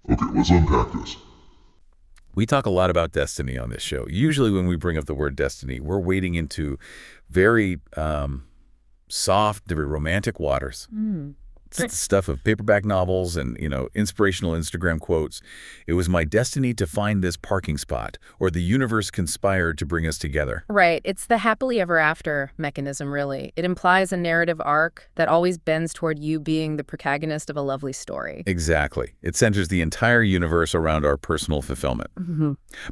Okay, let's unpack this. We talk a lot about destiny on this show. Usually when we bring up the word destiny, we're wading into very soft, very romantic waters. It's the stuff of paperback novels and, inspirational Instagram quotes. It was my destiny to find this parking spot, or the universe conspired to bring us together. Right. It's the happily ever after mechanism, really. It implies a narrative arc that always bends toward you being the protagonist of a lovely story. Exactly. It centers the entire universe around our personal fulfillment.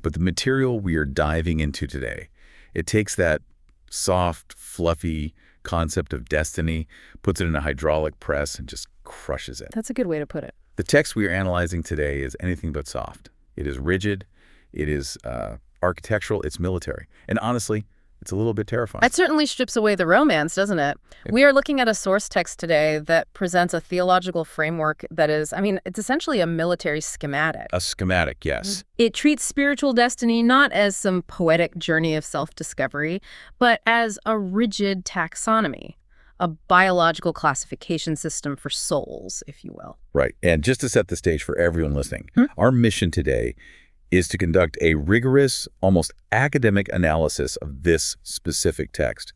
But the material we are diving into today, it takes that soft, fluffy concept of destiny, puts it in a hydraulic press, and just crushes it. That's a good way to put it. The text we are analyzing today is anything but soft. It is rigid, it is architectural, it's military. And honestly, it's a little bit terrifying. It certainly strips away the romance, doesn't it? We are looking at a source text today that presents a theological framework that is, it's essentially a military schematic. A schematic, yes. It treats spiritual destiny not as some poetic journey of self-discovery, but as a rigid taxonomy, a biological classification system for souls, if you will. Right. And just to set the stage for everyone listening, our mission today is to conduct a rigorous, almost academic analysis of this specific text.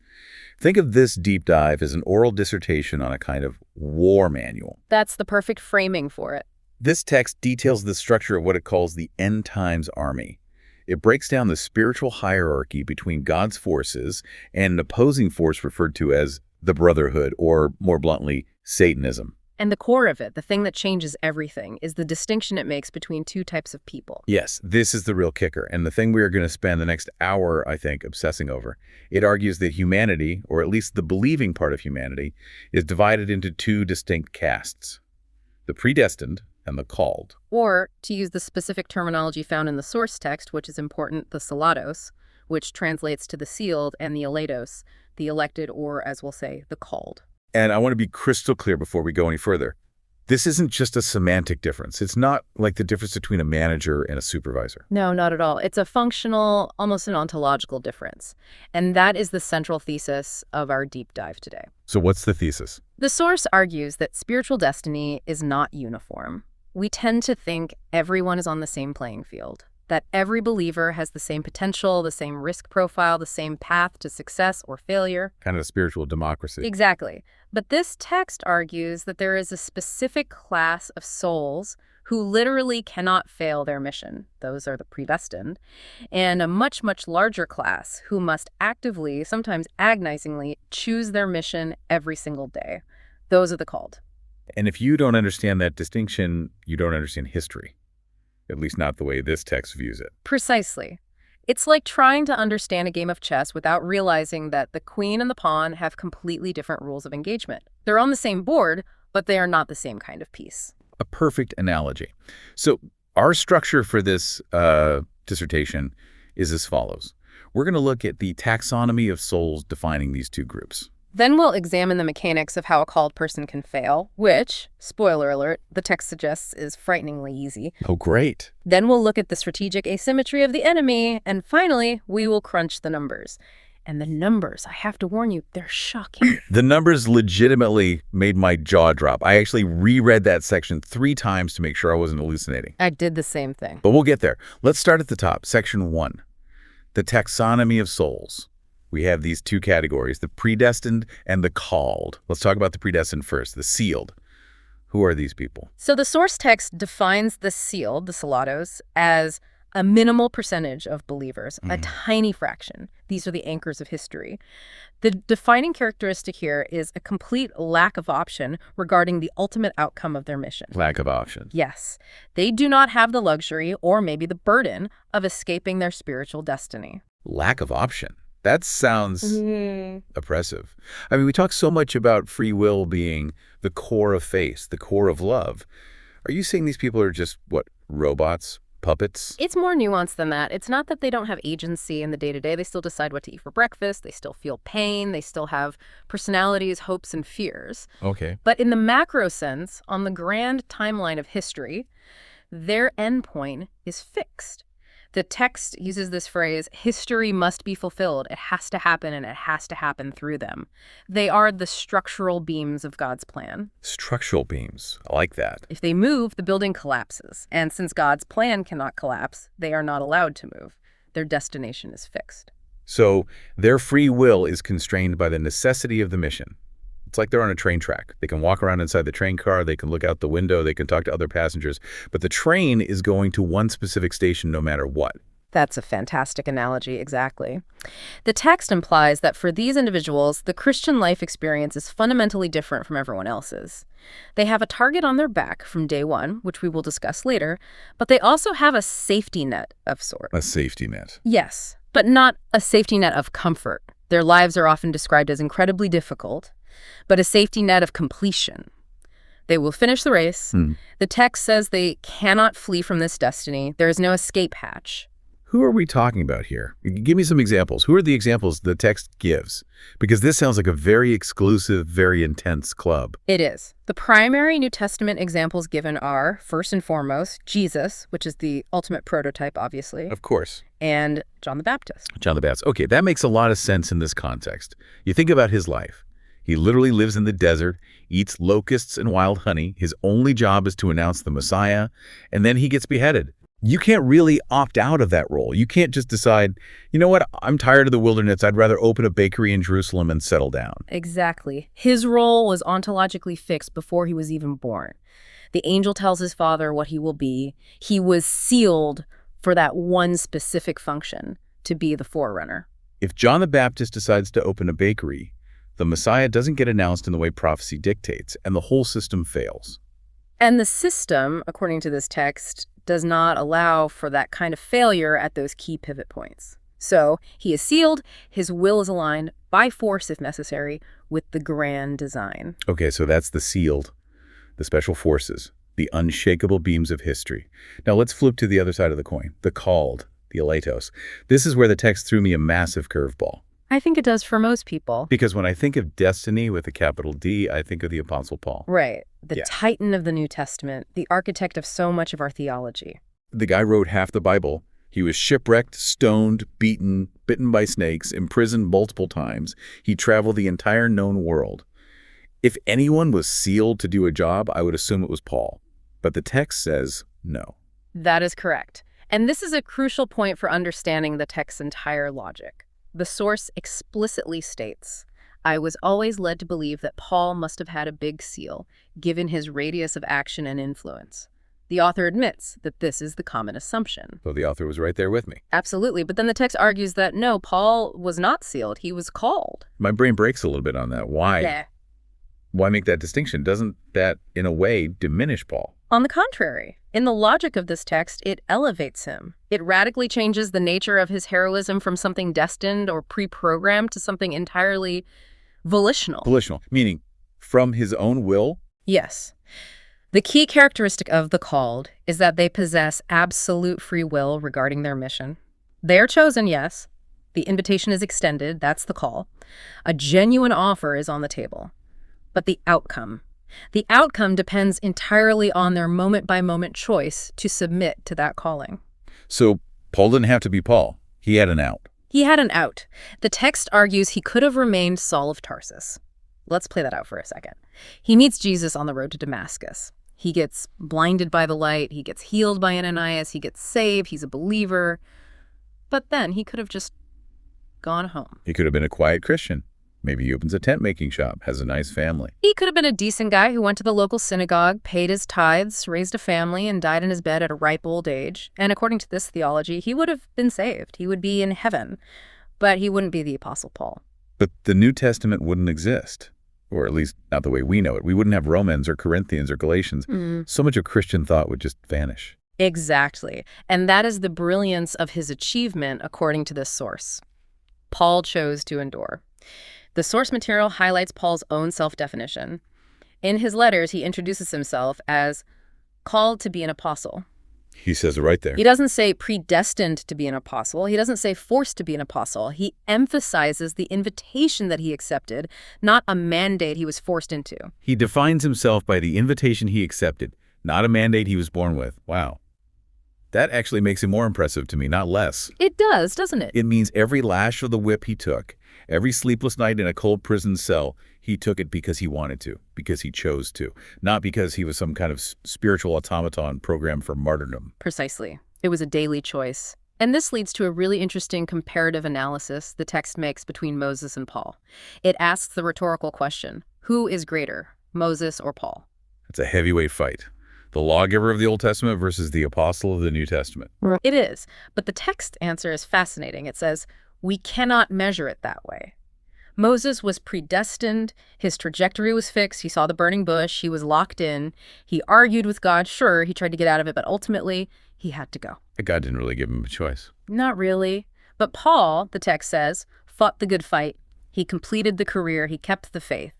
Think of this deep dive as an oral dissertation on a kind of war manual. That's the perfect framing for it. This text details the structure of what it calls the end times army. It breaks down the spiritual hierarchy between God's forces and an opposing force referred to as the Brotherhood, or more bluntly, Satanism. And the core of it, the thing that changes everything, is the distinction it makes between two types of people. Yes, this is the real kicker, and the thing we are going to spend the next hour, I think, obsessing over. It argues that humanity, or at least the believing part of humanity, is divided into two distinct castes, the predestined and the called. Or, to use the specific terminology found in the source text, which is important, the selados, which translates to the sealed, and the elados, the elected, or, as we'll say, the called. And I want to be crystal clear before we go any further. This isn't just a semantic difference. It's not like the difference between a manager and a supervisor. No, not at all. It's a functional, almost an ontological difference. And that is the central thesis of our deep dive today. So what's the thesis? The source argues that spiritual destiny is not uniform. We tend to think everyone is on the same playing field, that every believer has the same potential, the same risk profile, the same path to success or failure. Kind of a spiritual democracy. Exactly. But this text argues that there is a specific class of souls who literally cannot fail their mission. Those are the predestined. And a much, much larger class who must actively, sometimes agonizingly, choose their mission every single day. Those are the called. And if you don't understand that distinction, you don't understand history. At least not the way this text views it. Precisely. It's like trying to understand a game of chess without realizing that the queen and the pawn have completely different rules of engagement. They're on the same board, but they are not the same kind of piece. A perfect analogy. So our structure for this dissertation is as follows. We're going to look at the taxonomy of souls defining these two groups. Then we'll examine the mechanics of how a called person can fail, which, spoiler alert, the text suggests is frighteningly easy. Oh, great. Then we'll look at the strategic asymmetry of the enemy, and finally, we will crunch the numbers. And the numbers, I have to warn you, they're shocking. The numbers legitimately made my jaw drop. I actually reread that section 3 times to make sure I wasn't hallucinating. I did the same thing. But we'll get there. Let's start at the top, section 1, the taxonomy of souls. We have these two categories, the predestined and the called. Let's talk about the predestined first, the sealed. Who are these people? So the source text defines the sealed, the selados, as a minimal percentage of believers, a tiny fraction. These are the anchors of history. The defining characteristic here is a complete lack of option regarding the ultimate outcome of their mission. Lack of option. Yes, they do not have the luxury or maybe the burden of escaping their spiritual destiny. Lack of option. That sounds oppressive. I mean, we talk so much about free will being the core of faith, the core of love. Are you saying these people are just, robots, puppets? It's more nuanced than that. It's not that they don't have agency in the day-to-day. They still decide what to eat for breakfast. They still feel pain. They still have personalities, hopes, and fears. Okay. But in the macro sense, on the grand timeline of history, their endpoint is fixed. The text uses this phrase, history must be fulfilled. It has to happen, and it has to happen through them. They are the structural beams of God's plan. Structural beams. I like that. If they move, the building collapses. And since God's plan cannot collapse, they are not allowed to move. Their destination is fixed. So their free will is constrained by the necessity of the mission. It's like they're on a train track. They can walk around inside the train car, they can look out the window, they can talk to other passengers, but the train is going to one specific station no matter what. That's a fantastic analogy, exactly. The text implies that for these individuals, the Christian life experience is fundamentally different from everyone else's. They have a target on their back from day one, which we will discuss later, but they also have a safety net of sorts. A safety net. Yes, but not a safety net of comfort. Their lives are often described as incredibly difficult, but a safety net of completion. They will finish the race. The text says they cannot flee from this destiny. There is no escape hatch. Who are we talking about here? Give me some examples. Who are the examples the text gives? Because this sounds like a very exclusive, very intense club. It is. The primary New Testament examples given are, first and foremost, Jesus, which is the ultimate prototype, obviously. Of course. And John the Baptist. John the Baptist. Okay, that makes a lot of sense in this context. You think about his life. He literally lives in the desert, eats locusts and wild honey. His only job is to announce the Messiah, and then he gets beheaded. You can't really opt out of that role. You can't just decide, you know what, I'm tired of the wilderness. I'd rather open a bakery in Jerusalem and settle down. Exactly. His role was ontologically fixed before he was even born. The angel tells his father what he will be. He was sealed for that one specific function, to be the forerunner. If John the Baptist decides to open a bakery, the Messiah doesn't get announced in the way prophecy dictates, and the whole system fails. And the system, according to this text, does not allow for that kind of failure at those key pivot points. So he is sealed, his will is aligned, by force if necessary, with the grand design. Okay, so that's the sealed, the special forces, the unshakable beams of history. Now let's flip to the other side of the coin, the called, the elatos. This is where the text threw me a massive curveball. I think it does for most people. Because when I think of destiny with a capital D, I think of the Apostle Paul. Right. The titan of the New Testament, the architect of so much of our theology. The guy wrote half the Bible. He was shipwrecked, stoned, beaten, bitten by snakes, imprisoned multiple times. He traveled the entire known world. If anyone was sealed to do a job, I would assume it was Paul. But the text says no. That is correct. And this is a crucial point for understanding the text's entire logic. The source explicitly states, I was always led to believe that Paul must have had a big seal, given his radius of action and influence. The author admits that this is the common assumption. So the author was right there with me. Absolutely. But then the text argues that, no, Paul was not sealed. He was called. My brain breaks a little bit on that. Why? Yeah. Why make that distinction? Doesn't that, in a way, diminish Paul? On the contrary, in the logic of this text, it elevates him. It radically changes the nature of his heroism from something destined or pre-programmed to something entirely volitional. Volitional, meaning from his own will? Yes. The key characteristic of the called is that they possess absolute free will regarding their mission. They are chosen, yes. The invitation is extended, that's the call. A genuine offer is on the table. But the outcome depends entirely on their moment-by-moment choice to submit to that calling. So Paul didn't have to be Paul. He had an out. He had an out. The text argues he could have remained Saul of Tarsus. Let's play that out for a second. He meets Jesus on the road to Damascus. He gets blinded by the light. He gets healed by Ananias. He gets saved. He's a believer. But then he could have just gone home. He could have been a quiet Christian. Maybe he opens a tent-making shop, has a nice family. He could have been a decent guy who went to the local synagogue, paid his tithes, raised a family, and died in his bed at a ripe old age. And according to this theology, he would have been saved. He would be in heaven. But he wouldn't be the Apostle Paul. But the New Testament wouldn't exist. Or at least not the way we know it. We wouldn't have Romans or Corinthians or Galatians. So much of Christian thought would just vanish. Exactly. And that is the brilliance of his achievement, according to this source. Paul chose to endure. The source material highlights Paul's own self-definition. In his letters, he introduces himself as called to be an apostle. He says it right there. He doesn't say predestined to be an apostle. He doesn't say forced to be an apostle. He emphasizes the invitation that he accepted, not a mandate he was forced into. He defines himself by the invitation he accepted, not a mandate he was born with. Wow. That actually makes him more impressive to me, not less. It does, doesn't it? It means every lash of the whip he took, every sleepless night in a cold prison cell, he took it because he wanted to, because he chose to, not because he was some kind of spiritual automaton programmed for martyrdom. Precisely. It was a daily choice. And this leads to a really interesting comparative analysis the text makes between Moses and Paul. It asks the rhetorical question, who is greater, Moses or Paul? It's a heavyweight fight. The lawgiver of the Old Testament versus the apostle of the New Testament. It is, but the text answer is fascinating. It says, we cannot measure it that way. Moses was predestined, his trajectory was fixed, he saw the burning bush, he was locked in, he argued with God, sure, he tried to get out of it, but ultimately, he had to go. God didn't really give him a choice. Not really. But Paul, the text says, fought the good fight. He completed the career, he kept the faith.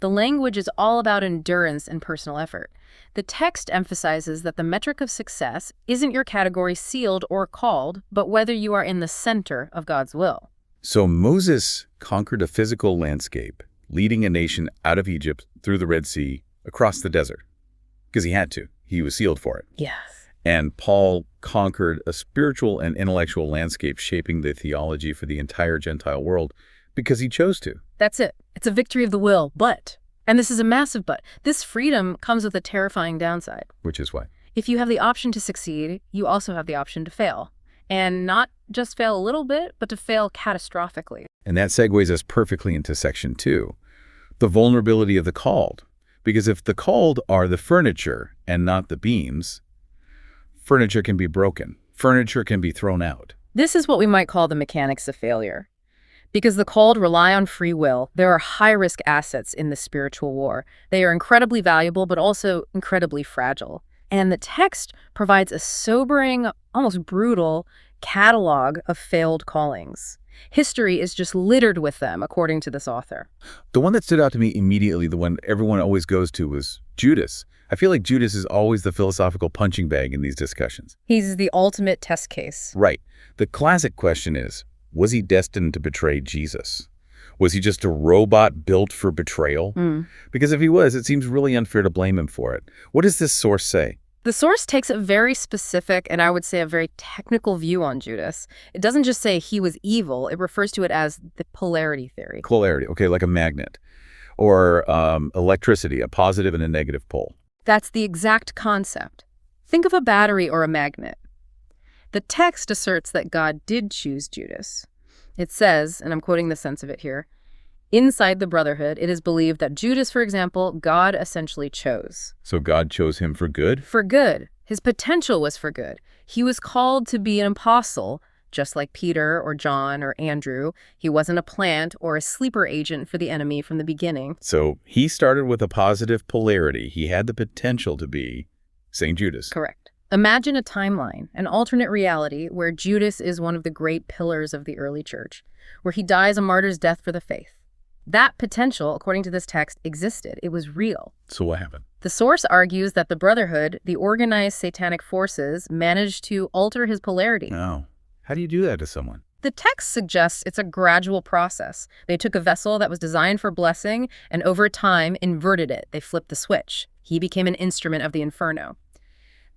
The language is all about endurance and personal effort. The text emphasizes that the metric of success isn't your category sealed or called, but whether you are in the center of God's will. So Moses conquered a physical landscape, leading a nation out of Egypt through the Red Sea, across the desert. Because he had to. He was sealed for it. Yes. And Paul conquered a spiritual and intellectual landscape shaping the theology for the entire Gentile world because he chose to. That's it. It's a victory of the will, but, and this is a massive but, this freedom comes with a terrifying downside. Which is why? If you have the option to succeed, you also have the option to fail. And not just fail a little bit, but to fail catastrophically. And that segues us perfectly into section 2, the vulnerability of the called. Because if the called are the furniture and not the beams, furniture can be broken. Furniture can be thrown out. This is what we might call the mechanics of failure. Because the called rely on free will, there are high-risk assets in the spiritual war. They are incredibly valuable, but also incredibly fragile. And the text provides a sobering, almost brutal catalog of failed callings. History is just littered with them, according to this author. The one that stood out to me immediately, the one everyone always goes to, was Judas. I feel like Judas is always the philosophical punching bag in these discussions. He's the ultimate test case. Right. The classic question is, was he destined to betray Jesus? Was he just a robot built for betrayal? Because if he was, it seems really unfair to blame him for it. What does this source say? The source takes a very specific, and I would say a very technical view on Judas. It doesn't just say he was evil, it refers to it as the polarity theory. Polarity, okay, like a magnet. Or electricity, a positive and a negative pole. That's the exact concept. Think of a battery or a magnet. The text asserts that God did choose Judas. It says, and I'm quoting the sense of it here, inside the Brotherhood, it is believed that Judas, for example, God essentially chose. So God chose him for good? For good. His potential was for good. He was called to be an apostle, just like Peter or John or Andrew. He wasn't a plant or a sleeper agent for the enemy from the beginning. So he started with a positive polarity. He had the potential to be St. Judas. Correct. Imagine a timeline, an alternate reality where Judas is one of the great pillars of the early church, where he dies a martyr's death for the faith. That potential, according to this text, existed. It was real. So what happened? The source argues that the Brotherhood, the organized satanic forces, managed to alter his polarity. No. How do you do that to someone? The text suggests it's a gradual process. They took a vessel that was designed for blessing and over time inverted it. They flipped the switch. He became an instrument of the inferno.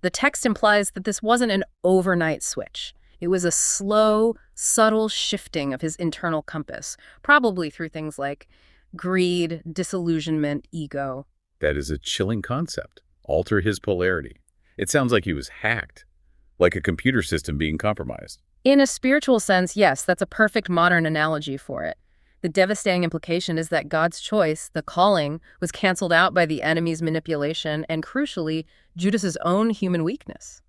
The text implies that this wasn't an overnight switch. It was a slow, subtle shifting of his internal compass, probably through things like greed, disillusionment, ego. That is a chilling concept. Alter his polarity. It sounds like he was hacked, like a computer system being compromised. In a spiritual sense, yes, that's a perfect modern analogy for it. The devastating implication is that God's choice, the calling, was canceled out by the enemy's manipulation and, crucially, Judas's own human weakness.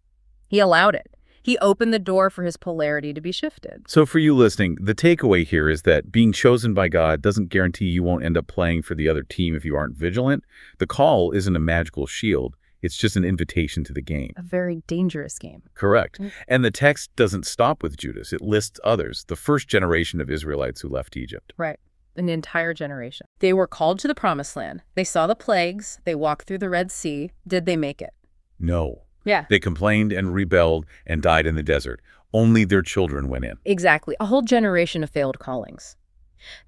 He allowed it. He opened the door for his polarity to be shifted. So for you listening, the takeaway here is that being chosen by God doesn't guarantee you won't end up playing for the other team if you aren't vigilant. The call isn't a magical shield. It's just an invitation to the game. A very dangerous game. Correct. And the text doesn't stop with Judas. It lists others, the first generation of Israelites who left Egypt. Right. An entire generation. They were called to the Promised Land. They saw the plagues. They walked through the Red Sea. Did they make it? No. Yeah. They complained and rebelled and died in the desert. Only their children went in. Exactly. A whole generation of failed callings.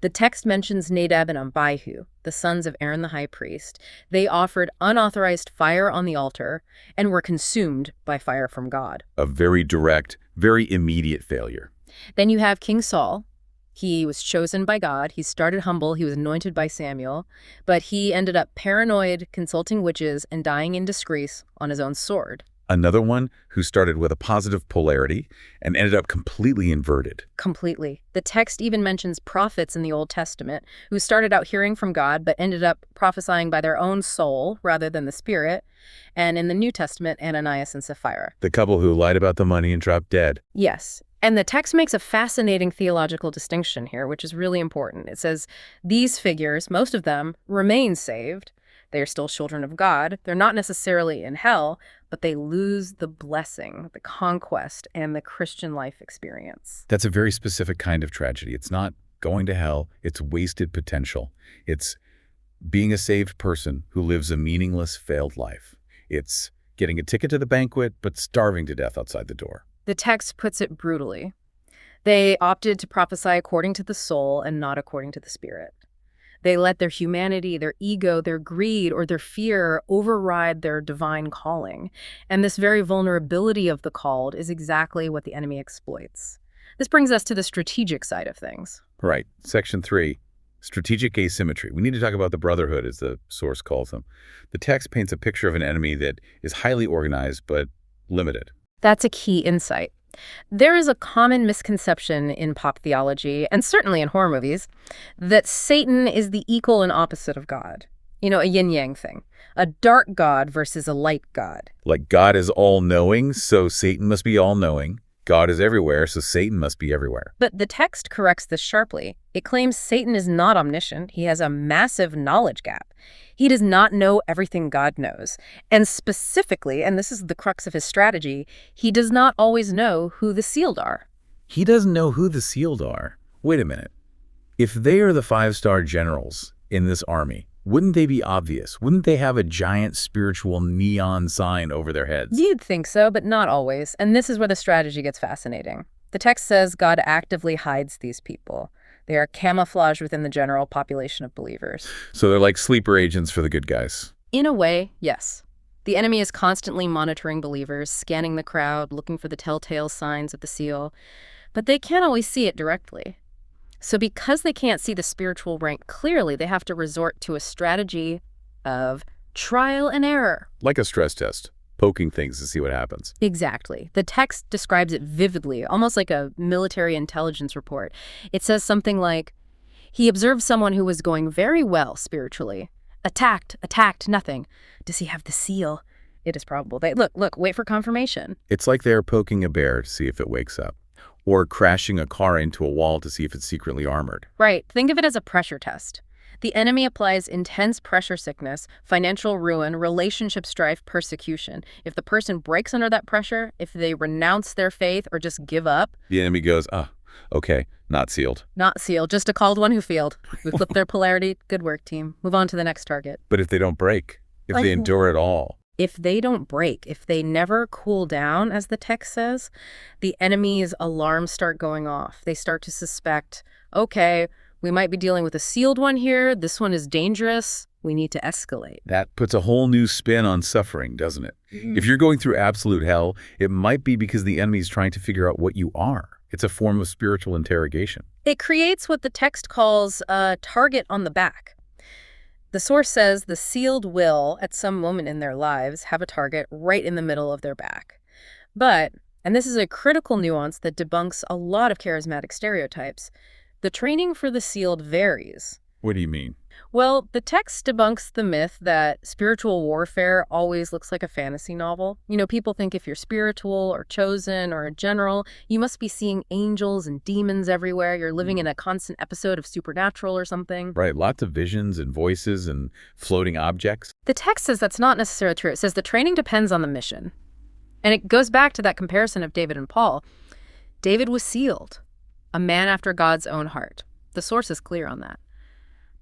The text mentions Nadab and Abihu, the sons of Aaron the high priest. They offered unauthorized fire on the altar and were consumed by fire from God. A very direct, very immediate failure. Then you have King Saul. He was chosen by God. He started humble. He was anointed by Samuel. But he ended up paranoid, consulting witches, and dying in disgrace on his own sword. Another one who started with a positive polarity and ended up completely inverted. Completely. The text even mentions prophets in the Old Testament who started out hearing from God but ended up prophesying by their own soul rather than the Spirit. And in the New Testament, Ananias and Sapphira. The couple who lied about the money and dropped dead. Yes. And the text makes a fascinating theological distinction here, which is really important. It says these figures, most of them, remain saved. They are still children of God. They're not necessarily in hell, but they lose the blessing, the conquest, and the Christian life experience. That's a very specific kind of tragedy. It's not going to hell. It's wasted potential. It's being a saved person who lives a meaningless, failed life. It's getting a ticket to the banquet, but starving to death outside the door. The text puts it brutally. They opted to prophesy according to the soul and not according to the Spirit. They let their humanity, their ego, their greed, or their fear override their divine calling. And this very vulnerability of the called is exactly what the enemy exploits. This brings us to the strategic side of things. Right. Section 3, strategic asymmetry. We need to talk about the brotherhood, as the source calls them. The text paints a picture of an enemy that is highly organized but limited. That's a key insight. There is a common misconception in pop theology, and certainly in horror movies, that Satan is the equal and opposite of God. You know, a yin-yang thing. A dark god versus a light god. Like God is all-knowing, so Satan must be all-knowing. God is everywhere, so Satan must be everywhere. But the text corrects this sharply. It claims Satan is not omniscient. He has a massive knowledge gap. He does not know everything God knows. And specifically, and this is the crux of his strategy, he does not always know who the sealed are. He doesn't know who the sealed are. Wait a minute. If they are the 5-star generals in this army, wouldn't they be obvious? Wouldn't they have a giant spiritual neon sign over their heads? You'd think so, but not always. And this is where the strategy gets fascinating. The text says God actively hides these people. They are camouflaged within the general population of believers. So they're like sleeper agents for the good guys. In a way, yes. The enemy is constantly monitoring believers, scanning the crowd, looking for the telltale signs of the seal. But they can't always see it directly. So because they can't see the spiritual rank clearly, they have to resort to a strategy of trial and error. Like a stress test, poking things to see what happens. Exactly. The text describes it vividly, almost like a military intelligence report. It says something like, he observed someone who was going very well spiritually. Attacked, nothing. Does he have the seal? It is probable. Look, wait for confirmation. It's like they're poking a bear to see if it wakes up, or crashing a car into a wall to see if it's secretly armored. Right. Think of it as a pressure test. The enemy applies intense pressure sickness, financial ruin, relationship strife, persecution. If the person breaks under that pressure, if they renounce their faith or just give up. The enemy goes, okay, not sealed. Not sealed, just a called one who failed. We flipped their polarity. Good work, team. Move on to the next target. But if they don't break, if they endure at all. If they don't break, if they never cool down, as the text says, the enemy's alarms start going off. They start to suspect, okay, we might be dealing with a sealed one here. This one is dangerous. We need to escalate. That puts a whole new spin on suffering, doesn't it? If you're going through absolute hell, it might be because the enemy's trying to figure out what you are. It's a form of spiritual interrogation. It creates what the text calls a target on the back. The source says the sealed will, at some moment in their lives, have a target right in the middle of their back. But, and this is a critical nuance that debunks a lot of charismatic stereotypes, the training for the sealed varies. What do you mean? Well, the text debunks the myth that spiritual warfare always looks like a fantasy novel. You know, people think if you're spiritual or chosen or a general, you must be seeing angels and demons everywhere. You're living in a constant episode of Supernatural or something. Right, lots of visions and voices and floating objects. The text says that's not necessarily true. It says the training depends on the mission. And it goes back to that comparison of David and Paul. David was sealed, a man after God's own heart. The source is clear on that.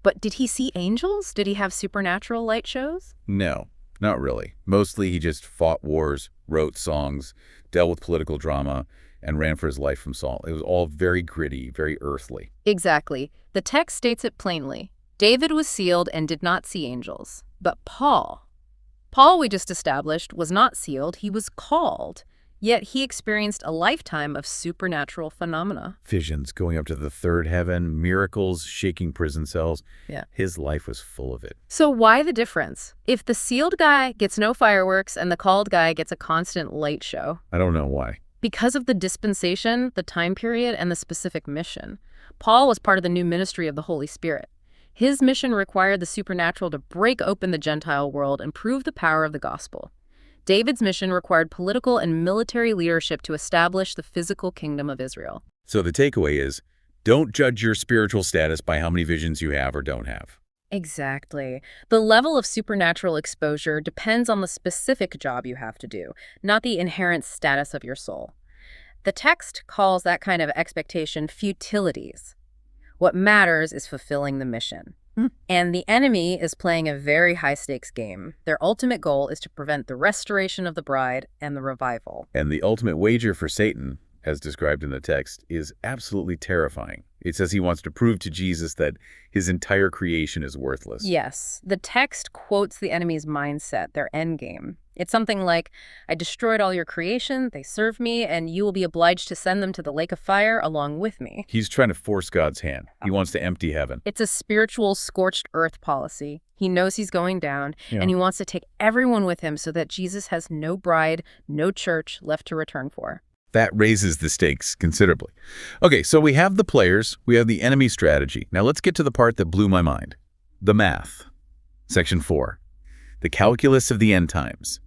But did he see angels? Did he have supernatural light shows? No, not really. Mostly he just fought wars, wrote songs, dealt with political drama, and ran for his life from Saul. It was all very gritty, very earthly. Exactly. The text states it plainly. David was sealed and did not see angels. But Paul, we just established, was not sealed. He was called. Yet he experienced a lifetime of supernatural phenomena. Visions, going up to the third heaven, miracles, shaking prison cells. Yeah. His life was full of it. So why the difference? If the sealed guy gets no fireworks and the called guy gets a constant light show. I don't know why. Because of the dispensation, the time period, and the specific mission. Paul was part of the new ministry of the Holy Spirit. His mission required the supernatural to break open the Gentile world and prove the power of the gospel. David's mission required political and military leadership to establish the physical kingdom of Israel. So the takeaway is, don't judge your spiritual status by how many visions you have or don't have. Exactly. The level of supernatural exposure depends on the specific job you have to do, not the inherent status of your soul. The text calls that kind of expectation futilities. What matters is fulfilling the mission. And the enemy is playing a very high-stakes game. Their ultimate goal is to prevent the restoration of the bride and the revival. And the ultimate wager for Satan, as described in the text, is absolutely terrifying. It says he wants to prove to Jesus that his entire creation is worthless. Yes, the text quotes the enemy's mindset, their end game. It's something like, I destroyed all your creation, they serve me, and you will be obliged to send them to the lake of fire along with me. He's trying to force God's hand. He wants to empty heaven. It's a spiritual scorched earth policy. He knows he's going down, and he wants to take everyone with him so that Jesus has no bride, no church left to return for. That raises the stakes considerably. Okay, so we have the players, we have the enemy strategy. Now let's get to the part that blew my mind. The math. Section 4. The calculus of the end times.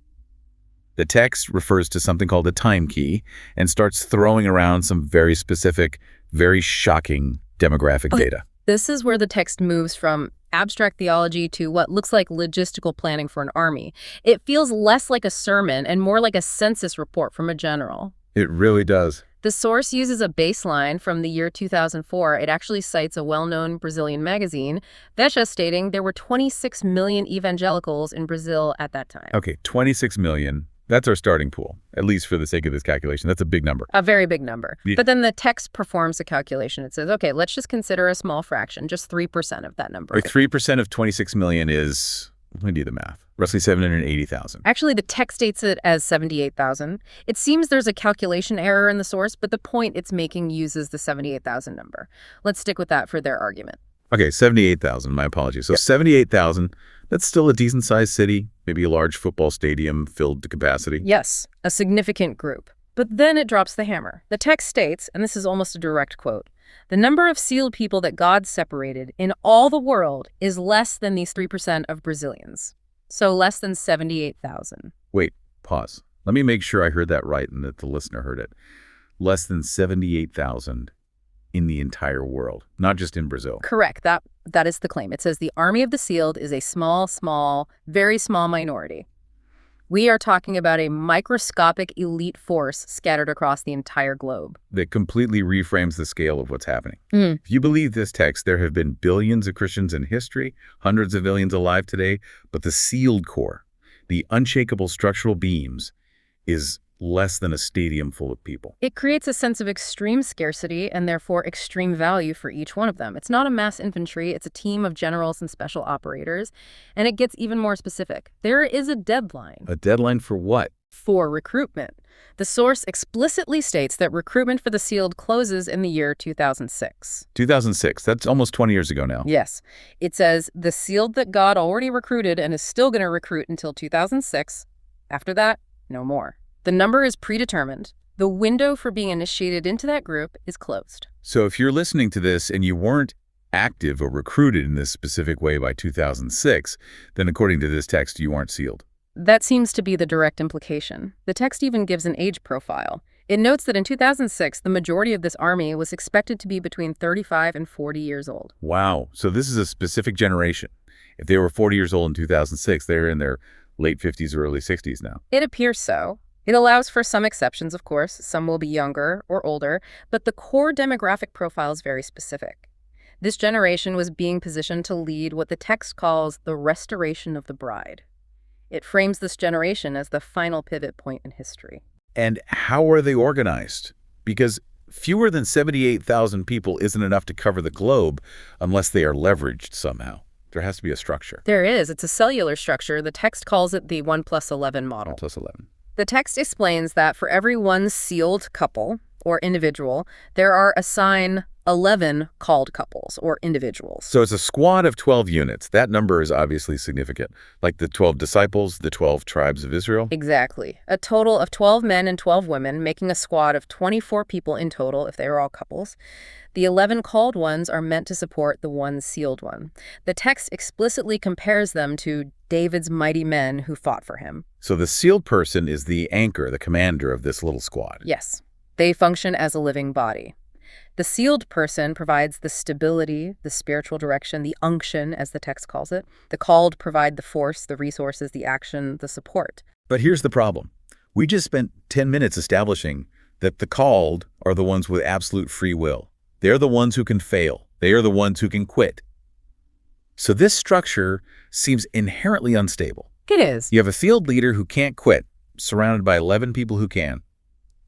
The text refers to something called a time key and starts throwing around some very specific, very shocking demographic data. This is where the text moves from abstract theology to what looks like logistical planning for an army. It feels less like a sermon and more like a census report from a general. It really does. The source uses a baseline from the year 2004. It actually cites a well-known Brazilian magazine, Veja, stating there were 26 million evangelicals in Brazil at that time. Okay, 26 million. That's our starting pool, at least for the sake of this calculation. That's a big number. A very big number. Yeah. But then the text performs a calculation. It says, okay, let's just consider a small fraction, just 3% of that number. Like 3% of 26 million is, let me do the math, roughly 780,000. Actually, the text states it as 78,000. It seems there's a calculation error in the source, but the point it's making uses the 78,000 number. Let's stick with that for their argument. Okay, 78,000, my apologies. So 78,000, that's still a decent-sized city, maybe a large football stadium filled to capacity. Yes, a significant group. But then it drops the hammer. The text states, and this is almost a direct quote, the number of sealed people that God separated in all the world is less than these 3% of Brazilians. So less than 78,000. Wait, pause. Let me make sure I heard that right and that the listener heard it. Less than 78,000 in the entire world, not just in Brazil. Correct. That is the claim. It says the army of the sealed is a small, very small minority. We are talking about a microscopic elite force scattered across the entire globe. That completely reframes the scale of what's happening. If you believe this text, there have been billions of Christians in history, hundreds of millions alive today, but the sealed core, the unshakable structural beams, is less than a stadium full of people. It creates a sense of extreme scarcity and therefore extreme value for each one of them. It's not a mass infantry, it's a team of generals and special operators. And it gets even more specific. There is a deadline. A deadline for what? For recruitment. The source explicitly states that recruitment for the sealed closes in the year 2006. 2006. That's almost 20 years ago now. Yes. It says the sealed that God already recruited and is still going to recruit until 2006. After that, no more. The number is predetermined. The window for being initiated into that group is closed. So if you're listening to this and you weren't active or recruited in this specific way by 2006, then according to this text, you aren't sealed. That seems to be the direct implication. The text even gives an age profile. It notes that in 2006, the majority of this army was expected to be between 35 and 40 years old. Wow. So this is a specific generation. If they were 40 years old in 2006, they're in their late 50s or early 60s now. It appears so. It allows for some exceptions, of course. Some will be younger or older, but the core demographic profile is very specific. This generation was being positioned to lead what the text calls the restoration of the bride. It frames this generation as the final pivot point in history. And how are they organized? because fewer than 78,000 people isn't enough to cover the globe unless they are leveraged somehow. There has to be a structure. There is. It's a cellular structure. The text calls it the 1+11 model. 1+11. The text explains that for every one sealed couple or individual, there are assigned 11 called couples or individuals. So it's a squad of 12 units. That number is obviously significant, like the 12 disciples, the 12 tribes of Israel. Exactly. A total of 12 men and 12 women, making a squad of 24 people in total if they are all couples. The 11 called ones are meant to support the one sealed one. The text explicitly compares them to David's mighty men who fought for him. So the sealed person is the anchor, the commander of this little squad. Yes. They function as a living body. The sealed person provides the stability, the spiritual direction, the unction, as the text calls it. The called provide the force, the resources, the action, the support. But here's the problem. We just spent 10 minutes establishing that the called are the ones with absolute free will. They're the ones who can fail. They are the ones who can quit. So this structure seems inherently unstable. It is. You have a field leader who can't quit, surrounded by 11 people who can,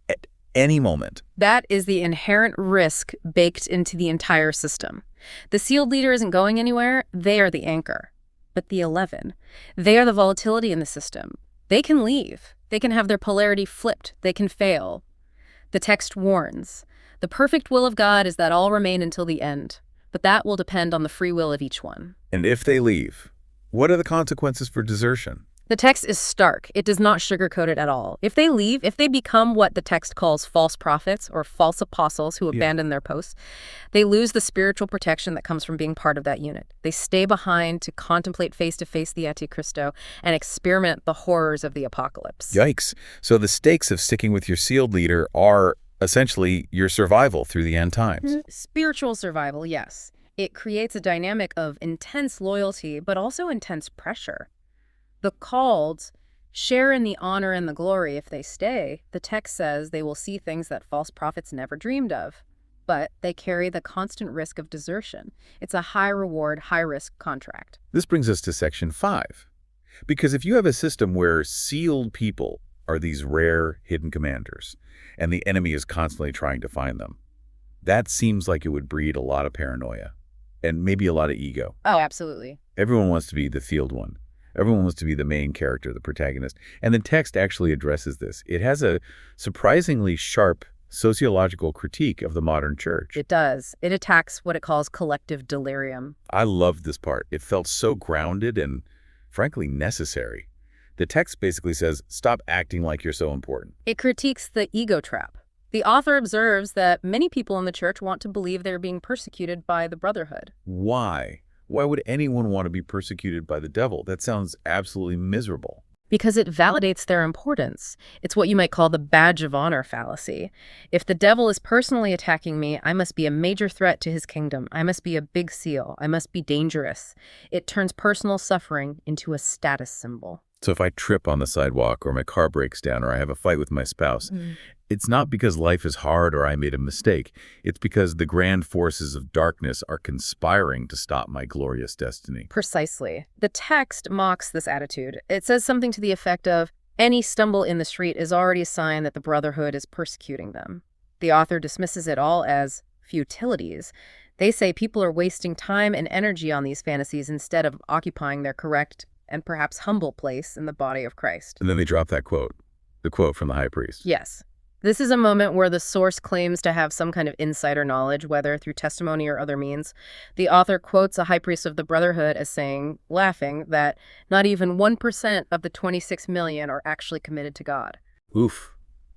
at any moment. That is the inherent risk baked into the entire system. The sealed leader isn't going anywhere. They are the anchor. But the 11, they are the volatility in the system. They can leave. They can have their polarity flipped. They can fail. The text warns, the perfect will of God is that all remain until the end, but that will depend on the free will of each one. And if they leave, what are the consequences for desertion? The text is stark. It does not sugarcoat it at all. If they leave, if they become what the text calls false prophets or false apostles who abandon their posts, they lose the spiritual protection that comes from being part of that unit. They stay behind to contemplate face-to-face the Antichristo and experiment the horrors of the apocalypse. Yikes. So the stakes of sticking with your sealed leader are essentially your survival through the end times. Spiritual survival, yes. It creates a dynamic of intense loyalty, but also intense pressure. The called share in the honor and the glory if they stay. The text says they will see things that false prophets never dreamed of, but they carry the constant risk of desertion. It's a high-reward, high-risk contract. This brings us to Section 5. Because if you have a system where sealed people are these rare hidden commanders, and the enemy is constantly trying to find them, that seems like it would breed a lot of paranoia and maybe a lot of ego. Oh, absolutely. Everyone wants to be the sealed one. Everyone wants to be the main character, the protagonist. And the text actually addresses this. It has a surprisingly sharp sociological critique of the modern church. It does. It attacks what it calls collective delirium. I loved this part. It felt so grounded and, frankly, necessary. The text basically says, stop acting like you're so important. It critiques the ego trap. The author observes that many people in the church want to believe they're being persecuted by the brotherhood. Why? Why would anyone want to be persecuted by the devil? That sounds absolutely miserable. Because it validates their importance. It's what you might call the badge of honor fallacy. If the devil is personally attacking me, I must be a major threat to his kingdom. I must be a big seal. I must be dangerous. It turns personal suffering into a status symbol. So if I trip on the sidewalk or my car breaks down or I have a fight with my spouse, it's not because life is hard or I made a mistake. It's because the grand forces of darkness are conspiring to stop my glorious destiny. Precisely. The text mocks this attitude. It says something to the effect of, any stumble in the street is already a sign that the brotherhood is persecuting them. The author dismisses it all as futilities. They say people are wasting time and energy on these fantasies instead of occupying their correct and perhaps humble place in the body of Christ. And then they drop that quote, the quote from the high priest. Yes. This is a moment where the source claims to have some kind of insider knowledge, whether through testimony or other means. The author quotes a high priest of the Brotherhood as saying, laughing, that not even 1% of the 26 million are actually committed to God. Oof,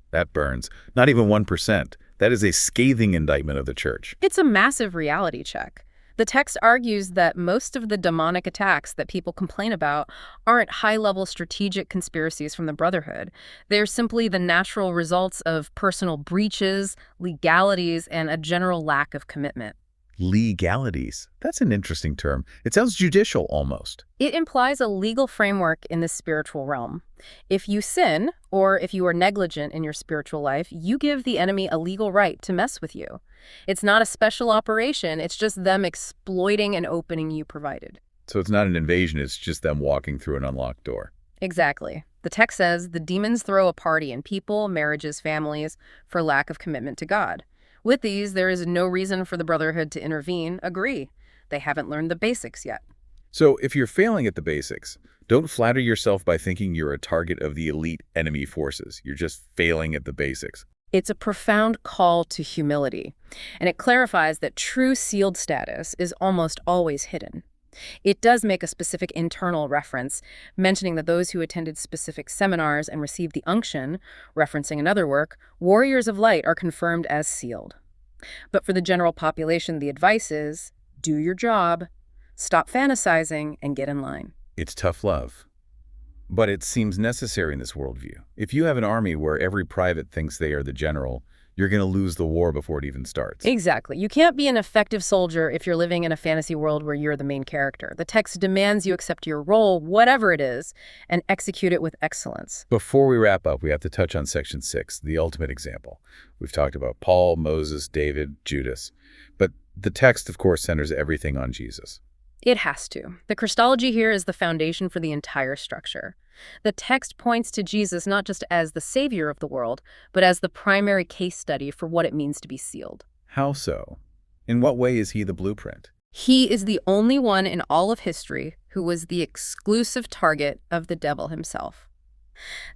that burns. Not even 1%. That is a scathing indictment of the church. It's a massive reality check. The text argues that most of the demonic attacks that people complain about aren't high-level strategic conspiracies from the Brotherhood. They're simply the natural results of personal breaches, legalities, and a general lack of commitment. Legalities. That's an interesting term. It sounds judicial almost. It implies a legal framework in the spiritual realm. If you sin, or if you are negligent in your spiritual life, you give the enemy a legal right to mess with you. It's not a special operation, it's just them exploiting an opening you provided. So it's not an invasion, it's just them walking through an unlocked door. Exactly. The text says the demons throw a party in people, marriages, families, for lack of commitment to God. With these, there is no reason for the Brotherhood to intervene. Agree. They haven't learned the basics yet. So if you're failing at the basics, don't flatter yourself by thinking you're a target of the elite enemy forces. You're just failing at the basics. It's a profound call to humility, and it clarifies that true sealed status is almost always hidden. It does make a specific internal reference, mentioning that those who attended specific seminars and received the unction, referencing another work, warriors of light are confirmed as sealed. But for the general population, the advice is, do your job, stop fantasizing, and get in line. It's tough love. But it seems necessary in this worldview. If you have an army where every private thinks they are the general, you're going to lose the war before it even starts. Exactly. You can't be an effective soldier if you're living in a fantasy world where you're the main character. The text demands you accept your role, whatever it is, and execute it with excellence. Before we wrap up, we have to touch on Section 6, the ultimate example. We've talked about Paul, Moses, David, Judas. But the text, of course, centers everything on Jesus. It has to. The Christology here is the foundation for the entire structure. The text points to Jesus not just as the savior of the world, but as the primary case study for what it means to be sealed. How so? In what way is he the blueprint? He is the only one in all of history who was the exclusive target of the devil himself.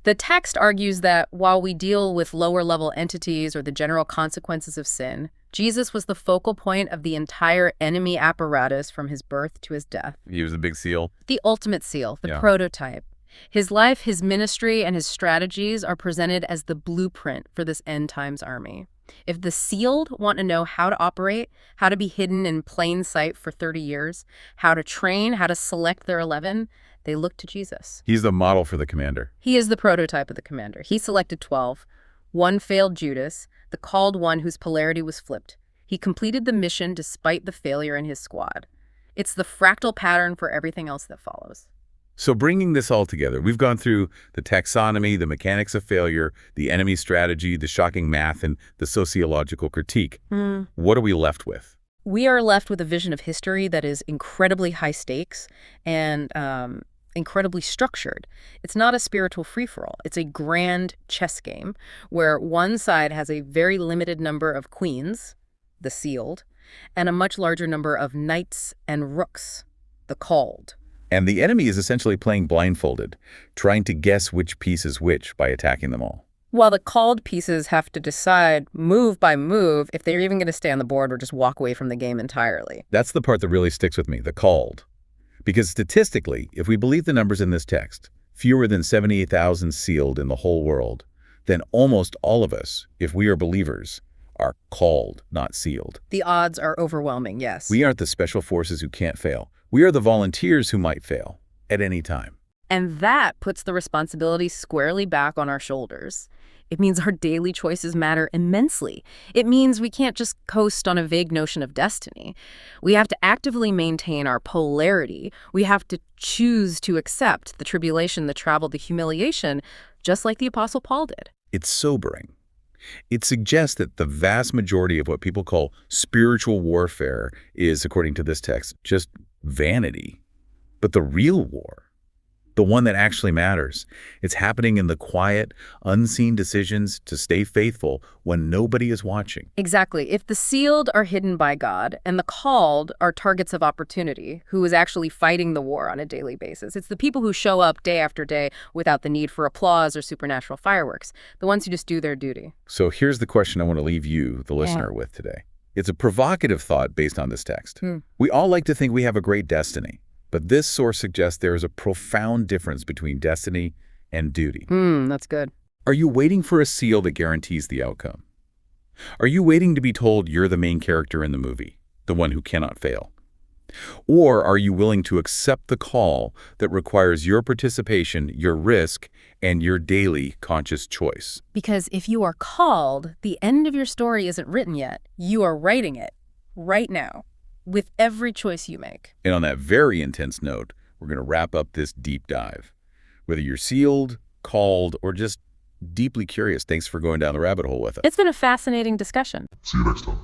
The text argues that while we deal with lower-level entities or the general consequences of sin, Jesus was the focal point of the entire enemy apparatus from his birth to his death. He was the big seal. The ultimate seal, the prototype. His life, his ministry, and his strategies are presented as the blueprint for this end-times army. If the sealed want to know how to operate, how to be hidden in plain sight for 30 years, how to train, how to select their 11, they look to Jesus. He's the model for the commander. He is the prototype of the commander. He selected 12. One failed Judas, the called one whose polarity was flipped. He completed the mission despite the failure in his squad. It's the fractal pattern for everything else that follows. So bringing this all together, we've gone through the taxonomy, the mechanics of failure, the enemy strategy, the shocking math, and the sociological critique. What are we left with? We are left with a vision of history that is incredibly high stakes and incredibly structured. It's not a spiritual free-for-all. It's a grand chess game where one side has a very limited number of queens, the sealed, and a much larger number of knights and rooks, the called. And the enemy is essentially playing blindfolded, trying to guess which piece is which by attacking them all. While the called pieces have to decide move by move if they're even going to stay on the board or just walk away from the game entirely. That's the part that really sticks with me, the called. Because statistically, if we believe the numbers in this text, fewer than 78,000 sealed in the whole world, then almost all of us, if we are believers, are called, not sealed. The odds are overwhelming, yes. We aren't the special forces who can't fail. We are the volunteers who might fail at any time. And that puts the responsibility squarely back on our shoulders. It means our daily choices matter immensely. It means we can't just coast on a vague notion of destiny. We have to actively maintain our polarity. We have to choose to accept the tribulation, the travel, the humiliation, just like the Apostle Paul did. It's sobering. It suggests that the vast majority of what people call spiritual warfare is, according to this text, just vanity. But the real war, the one that actually matters, it's happening in the quiet, unseen decisions to stay faithful when nobody is watching. Exactly. If the sealed are hidden by God and the called are targets of opportunity, who is actually fighting the war on a daily basis, it's the people who show up day after day without the need for applause or supernatural fireworks, the ones who just do their duty. So here's the question I want to leave you, the listener, with today. It's a provocative thought based on this text. We all like to think we have a great destiny. But this source suggests there is a profound difference between destiny and duty. That's good. Are you waiting for a seal that guarantees the outcome? Are you waiting to be told you're the main character in the movie, the one who cannot fail? Or are you willing to accept the call that requires your participation, your risk, and your daily conscious choice? Because if you are called, the end of your story isn't written yet. You are writing it right now, with every choice you make. And on that very intense note, we're going to wrap up this deep dive. Whether you're sealed, called, or just deeply curious, thanks for going down the rabbit hole with us. It's been a fascinating discussion. See you next time.